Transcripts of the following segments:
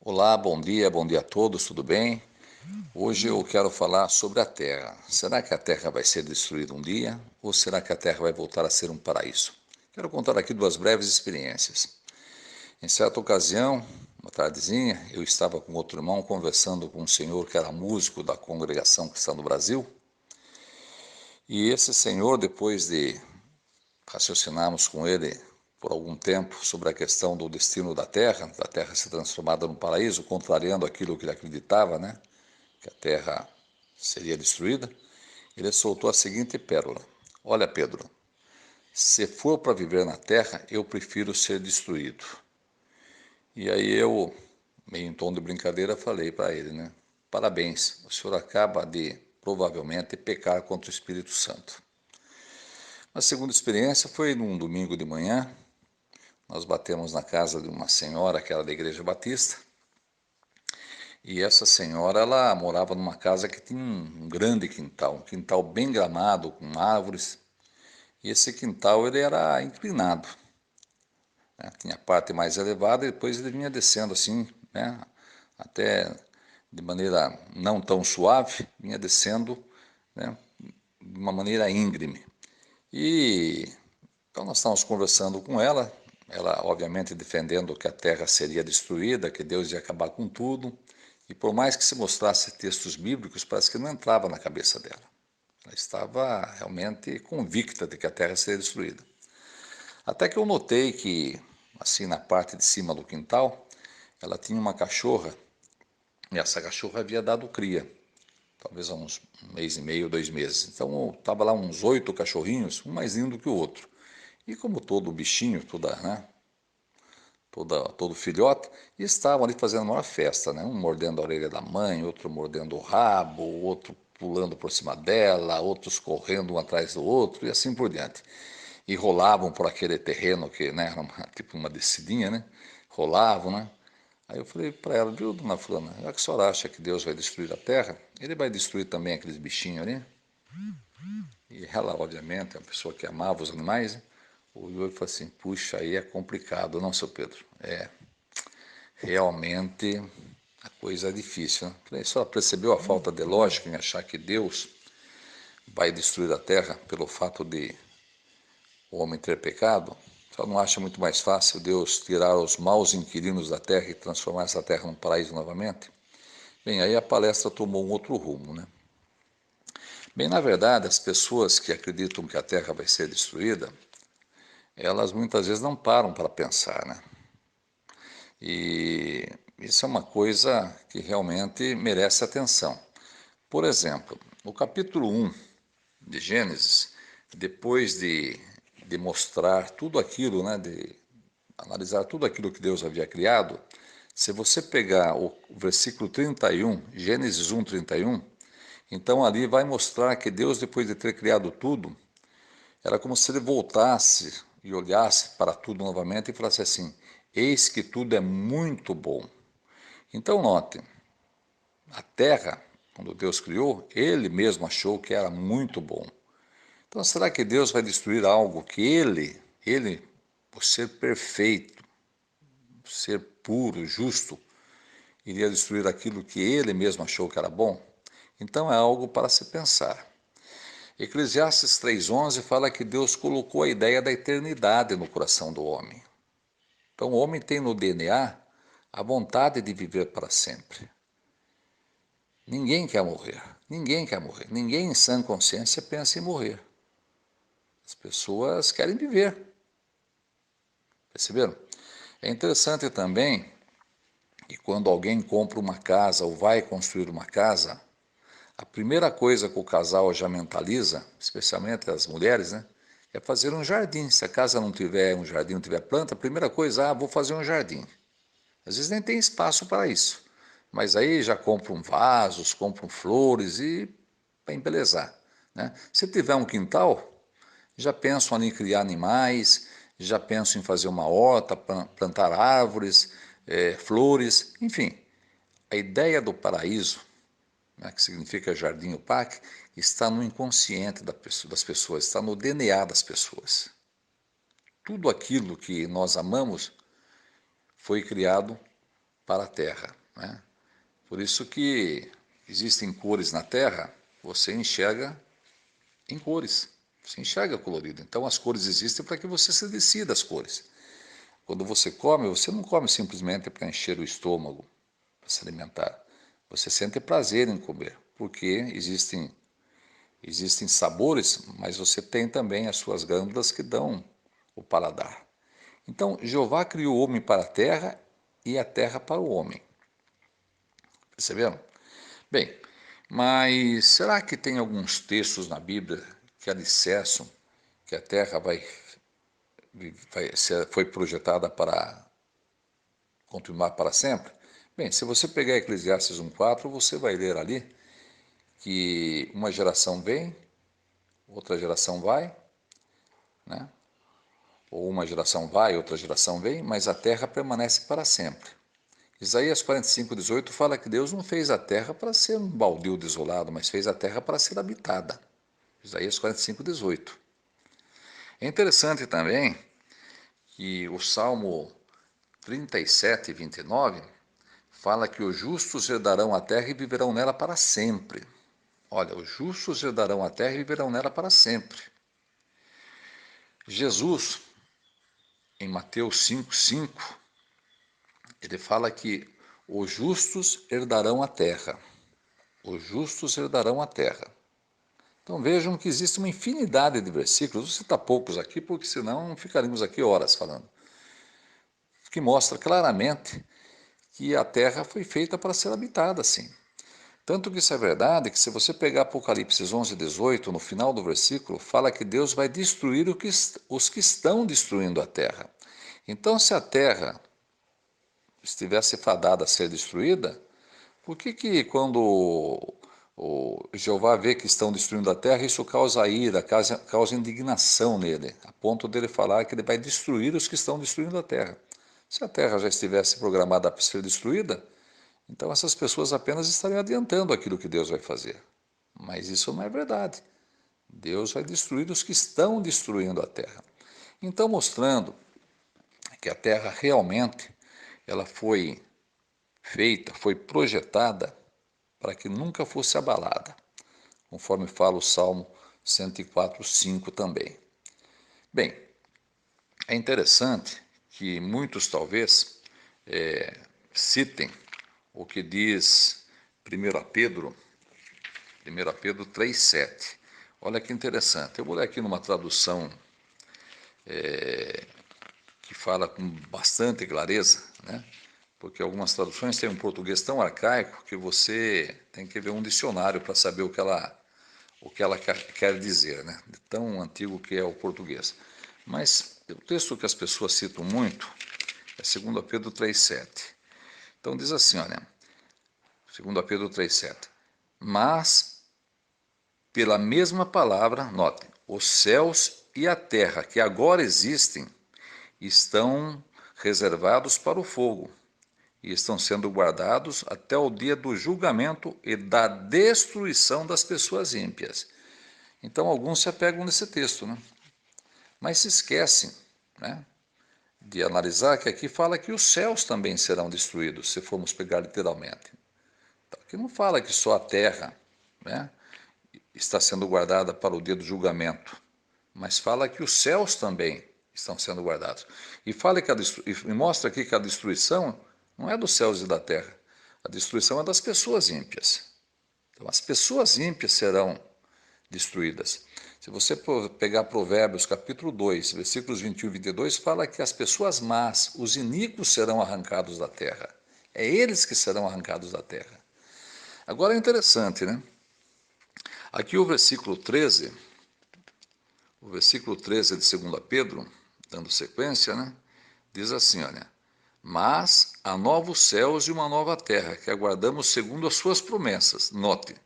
Olá, bom dia a todos, tudo bem? Hoje eu quero falar sobre a Terra. Será que a Terra vai ser destruída um dia ou será que a Terra vai voltar a ser um paraíso? Quero contar aqui duas breves experiências. Em certa ocasião, uma tardezinha, eu estava com outro irmão conversando com um senhor que era músico da congregação cristã do Brasil. E esse senhor, depois de raciocinarmos com ele por algum tempo sobre a questão do destino da Terra ser transformada num paraíso, contrariando aquilo que ele acreditava, né? Que a terra seria destruída, ele soltou a seguinte pérola: Olha, Pedro, se for para viver na terra, eu prefiro ser destruído. E aí eu, meio em tom de brincadeira, falei para ele, né? Parabéns, o senhor acaba de, provavelmente, pecar contra o Espírito Santo. A segunda experiência foi num domingo de manhã. Nós batemos na casa de uma senhora que era da Igreja Batista. E essa senhora, ela morava numa casa que tinha um grande quintal, um quintal bem gramado, com árvores. E esse quintal ele era inclinado, né? Tinha a parte mais elevada e depois ele vinha descendo assim, né? Até de maneira não tão suave, vinha descendo, né? De uma maneira íngreme. E então nós estávamos conversando com ela obviamente defendendo que a terra seria destruída, que Deus ia acabar com tudo. E por mais que se mostrasse textos bíblicos, parece que não entrava na cabeça dela. Ela estava realmente convicta de que a terra seria destruída. Até que eu notei que, assim, na parte de cima do quintal, ela tinha uma cachorra, e essa cachorra havia dado cria, talvez há uns um mês e meio, 2 meses. Então, estava lá uns 8 cachorrinhos, um mais lindo que o outro. E como todo bichinho, todo filhote, e estavam ali fazendo a maior festa, né? Um mordendo a orelha da mãe, outro mordendo o rabo, outro pulando por cima dela, outros correndo um atrás do outro, e assim por diante. E rolavam por aquele terreno que, né, era tipo uma descidinha, né? Rolavam, né? Aí eu falei para ela, viu, dona Fulana, já que a senhora acha que Deus vai destruir a terra, ele vai destruir também aqueles bichinhos ali? E ela, obviamente, é uma pessoa que amava os animais, né? Olhou e falou assim, puxa, aí é complicado, não, seu Pedro? É, realmente a coisa é difícil, né? Falei, a senhora percebeu a falta de lógica em achar que Deus vai destruir a terra pelo fato de o homem ter pecado? Só não acha muito mais fácil Deus tirar os maus inquilinos da terra e transformar essa terra num paraíso novamente? Bem, aí a palestra tomou um outro rumo, né? Bem, na verdade, as pessoas que acreditam que a terra vai ser destruída, elas muitas vezes não param para pensar, né? E isso é uma coisa que realmente merece atenção. Por exemplo, no capítulo 1 de Gênesis, depois de mostrar tudo aquilo, né, de analisar tudo aquilo que Deus havia criado, se você pegar o versículo 31, Gênesis 1, 31, então ali vai mostrar que Deus, depois de ter criado tudo, era como se ele voltasse e olhasse para tudo novamente e falasse assim: Eis que tudo é muito bom. Então, note, a terra, quando Deus criou, ele mesmo achou que era muito bom. Então, será que Deus vai destruir algo que ele, por ser perfeito, ser puro, justo, iria destruir aquilo que ele mesmo achou que era bom? Então é algo para se pensar. Eclesiastes 3,11 fala que Deus colocou a ideia da eternidade no coração do homem. Então o homem tem no DNA a vontade de viver para sempre. Ninguém quer morrer, ninguém quer morrer, ninguém em sã consciência pensa em morrer. As pessoas querem viver, perceberam? É interessante também que quando alguém compra uma casa ou vai construir uma casa, a primeira coisa que o casal já mentaliza, especialmente as mulheres, né, é fazer um jardim. Se a casa não tiver um jardim, não tiver planta, a primeira coisa, vou fazer um jardim. Às vezes nem tem espaço para isso, mas aí já compram vasos, compram flores e para embelezar, né? Se tiver um quintal, já pensam ali em criar animais, já pensam em fazer uma horta, plantar árvores, flores, enfim. A ideia do paraíso, né, que significa jardim ou parque, está no inconsciente das pessoas, está no DNA das pessoas. Tudo aquilo que nós amamos foi criado para a terra, né? Por isso que existem cores na terra, você enxerga em cores, você enxerga colorido. Então as cores existem para que você se decida as cores. Quando você come, você não come simplesmente para encher o estômago, para se alimentar. Você sente prazer em comer, porque existem sabores, mas você tem também as suas glândulas que dão o paladar. Então, Jeová criou o homem para a terra e a terra para o homem. Perceberam? Bem, mas será que tem alguns textos na Bíblia que alicerçam que a terra foi projetada para continuar para sempre? Bem, se você pegar Eclesiastes 1:4, você vai ler ali que uma geração vem, outra geração vai, né? Ou uma geração vai, outra geração vem, mas a terra permanece para sempre. Isaías 45:18 fala que Deus não fez a terra para ser um baldio desolado, mas fez a terra para ser habitada. Isaías 45:18. É interessante também que o Salmo 37:29 fala que os justos herdarão a terra e viverão nela para sempre. Olha, os justos herdarão a terra e viverão nela para sempre. Jesus, em Mateus 5:5, ele fala que os justos herdarão a terra. Os justos herdarão a terra. Então vejam que existe uma infinidade de versículos, vou citar poucos aqui, porque senão ficaríamos aqui horas falando, que mostra claramente que a terra foi feita para ser habitada, sim. Tanto que isso é verdade, que se você pegar Apocalipse 11:18, no final do versículo, fala que Deus vai destruir os que estão destruindo a terra. Então, se a terra estivesse fadada a ser destruída, por que quando o Jeová vê que estão destruindo a terra, isso causa ira, causa indignação nele, a ponto dele falar que ele vai destruir os que estão destruindo a terra? Se a terra já estivesse programada para ser destruída, então essas pessoas apenas estariam adiantando aquilo que Deus vai fazer. Mas isso não é verdade. Deus vai destruir os que estão destruindo a terra. Então, mostrando que a terra realmente ela foi feita, foi projetada para que nunca fosse abalada, conforme fala o Salmo 104:5 também. Bem, é interessante que muitos talvez citem o que diz 1 Pedro 3:7. Olha que interessante. Eu vou ler aqui numa tradução que fala com bastante clareza, né? Porque algumas traduções têm um português tão arcaico que você tem que ver um dicionário para saber o que ela quer dizer, né? De tão antigo que é o português. Mas o texto que as pessoas citam muito é 2 Pedro 3:7. Então diz assim, olha, 2 Pedro 3:7. Mas pela mesma palavra, note, os céus e a terra que agora existem estão reservados para o fogo e estão sendo guardados até o dia do julgamento e da destruição das pessoas ímpias. Então alguns se apegam nesse texto, né? Mas se esquecem, né, de analisar que aqui fala que os céus também serão destruídos, se formos pegar literalmente. Então, aqui não fala que só a terra, né, está sendo guardada para o dia do julgamento, mas fala que os céus também estão sendo guardados. E, e mostra aqui que a destruição não é dos céus e da terra, a destruição é das pessoas ímpias. Então, as pessoas ímpias serão destruídas. Se você pegar Provérbios capítulo 2, versículos 21 e 22, fala que as pessoas más, os iníquos serão arrancados da terra. É eles que serão arrancados da terra. Agora é interessante, né? Aqui o versículo 13 de 2 Pedro, dando sequência, né? Diz assim, olha, mas há novos céus e uma nova terra, que aguardamos segundo as suas promessas. Note,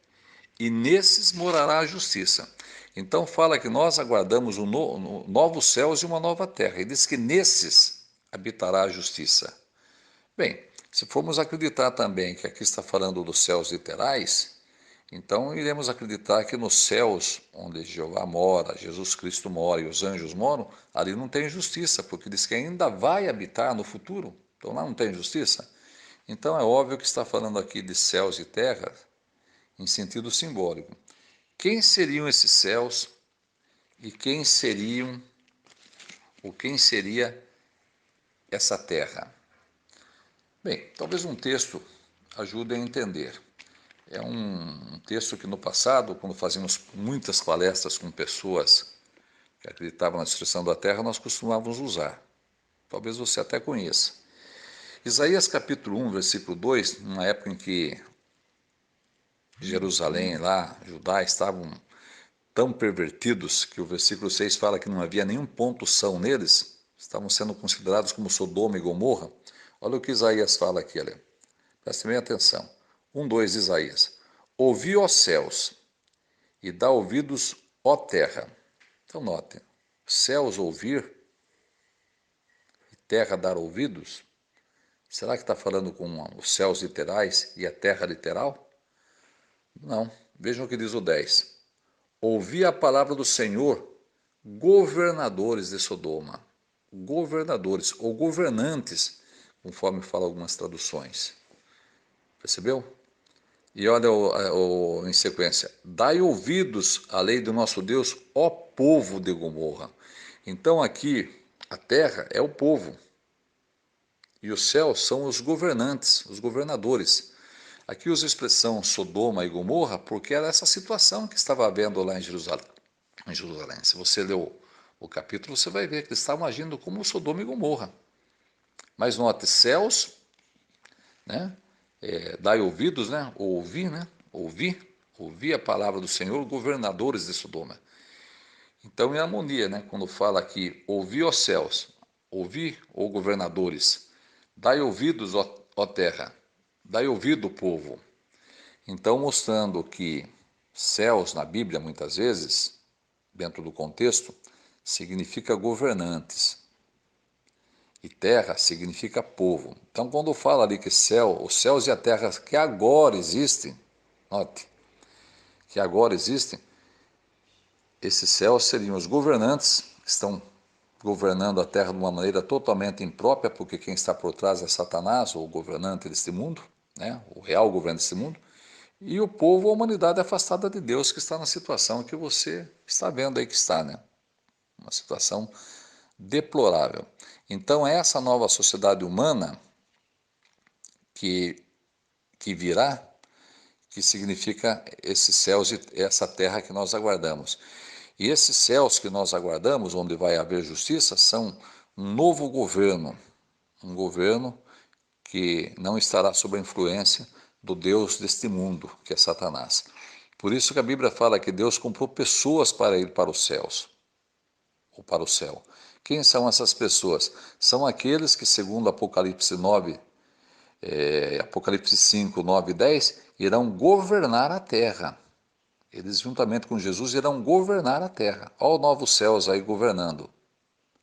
e nesses morará a justiça. Então fala que nós aguardamos novos céus e uma nova terra, e diz que nesses habitará a justiça. Bem, se formos acreditar também que aqui está falando dos céus literais, então iremos acreditar que nos céus, onde Jeová mora, Jesus Cristo mora e os anjos moram, ali não tem justiça, porque diz que ainda vai habitar no futuro. Então lá não tem justiça. Então é óbvio que está falando aqui de céus e terra em sentido simbólico. Quem seriam esses céus e quem seria essa terra? Bem, talvez um texto ajude a entender. É um texto que no passado, quando fazíamos muitas palestras com pessoas que acreditavam na destruição da terra, nós costumávamos usar. Talvez você até conheça. Isaías capítulo 1, versículo 2, numa época em que Jerusalém, lá, Judá, estavam tão pervertidos que o versículo 6 fala que não havia nenhum ponto são neles, estavam sendo considerados como Sodoma e Gomorra. Olha o que Isaías fala aqui, olha. Preste bem atenção. 1:2 Isaías. Ouvi, ó céus, e dá ouvidos, ó terra. Então notem, céus ouvir e terra dar ouvidos. Será que está falando com os céus literais e a terra literal? Não. Vejam o que diz o 10. Ouvi a palavra do Senhor, governadores de Sodoma. Governadores ou governantes, conforme falam algumas traduções. Percebeu? E olha em sequência. Dai ouvidos à lei do nosso Deus, ó povo de Gomorra. Então aqui, a terra é o povo. E os céus são os governantes, os governadores. Aqui usa a expressão Sodoma e Gomorra porque era essa situação que estava havendo lá em Jerusalém. Se você leu o capítulo, você vai ver que eles estavam agindo como Sodoma e Gomorra. Mas note, céus, né? Dai ouvidos, né? Ouvir, né? Ouvir a palavra do Senhor, governadores de Sodoma. Então, em harmonia, né? Quando fala aqui, ouvi, ó céus, ouvi, ó governadores, dai ouvidos, ó terra, dai ouvido, povo. Então, mostrando que céus na Bíblia, muitas vezes, dentro do contexto, significa governantes. E terra significa povo. Então, quando fala ali que os céus e a terra que agora existem, note, que agora existem, esses céus seriam os governantes que estão governando a terra de uma maneira totalmente imprópria, porque quem está por trás é Satanás, o governante deste mundo, né? O real governante deste mundo, e o povo, a humanidade afastada de Deus, que está na situação que você está vendo aí que está, né? Uma situação deplorável. Então, essa nova sociedade humana que virá, que significa esses céus e essa terra que nós aguardamos. E esses céus que nós aguardamos, onde vai haver justiça, são um novo governo, um governo que não estará sob a influência do Deus deste mundo, que é Satanás. Por isso que a Bíblia fala que Deus comprou pessoas para ir para os céus, ou para o céu. Quem são essas pessoas? São aqueles que, segundo Apocalipse 9, Apocalipse 5, 9 e 10, irão governar a terra. Eles, juntamente com Jesus, irão governar a terra. Olha os novos céus aí governando,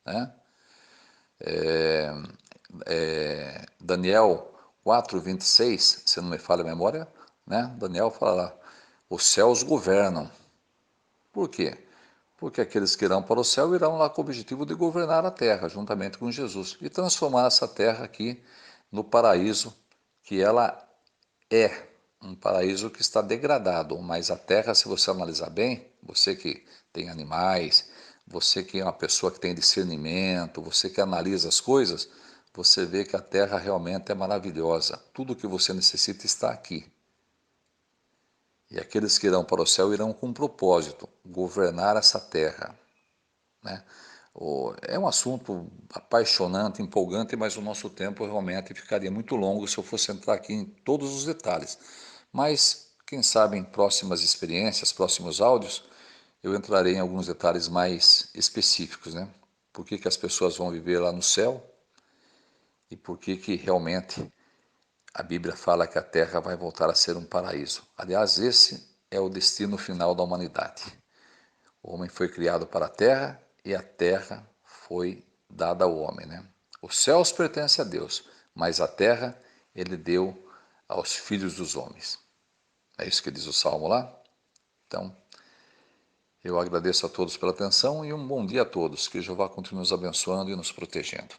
né? Daniel 4, 26, se não me falha a memória, né? Daniel fala lá, os céus governam. Por quê? Porque aqueles que irão para o céu irão lá com o objetivo de governar a terra, juntamente com Jesus, e transformar essa terra aqui no paraíso que ela é. Um paraíso que está degradado, mas a terra, se você analisar bem, você que tem animais, você que é uma pessoa que tem discernimento, você que analisa as coisas, você vê que a terra realmente é maravilhosa. Tudo o que você necessita está aqui. E aqueles que irão para o céu irão com um propósito, governar essa terra, né? É um assunto apaixonante, empolgante, mas o nosso tempo realmente ficaria muito longo se eu fosse entrar aqui em todos os detalhes. Mas, quem sabe, em próximas experiências, próximos áudios, eu entrarei em alguns detalhes mais específicos, né? Por que as pessoas vão viver lá no céu e por que realmente a Bíblia fala que a terra vai voltar a ser um paraíso. Aliás, esse é o destino final da humanidade. O homem foi criado para a terra e a terra foi dada ao homem, né? Os céus pertencem a Deus, mas a terra ele deu aos filhos dos homens. É isso que diz o Salmo lá. Então, eu agradeço a todos pela atenção e um bom dia a todos. Que Jeová continue nos abençoando e nos protegendo.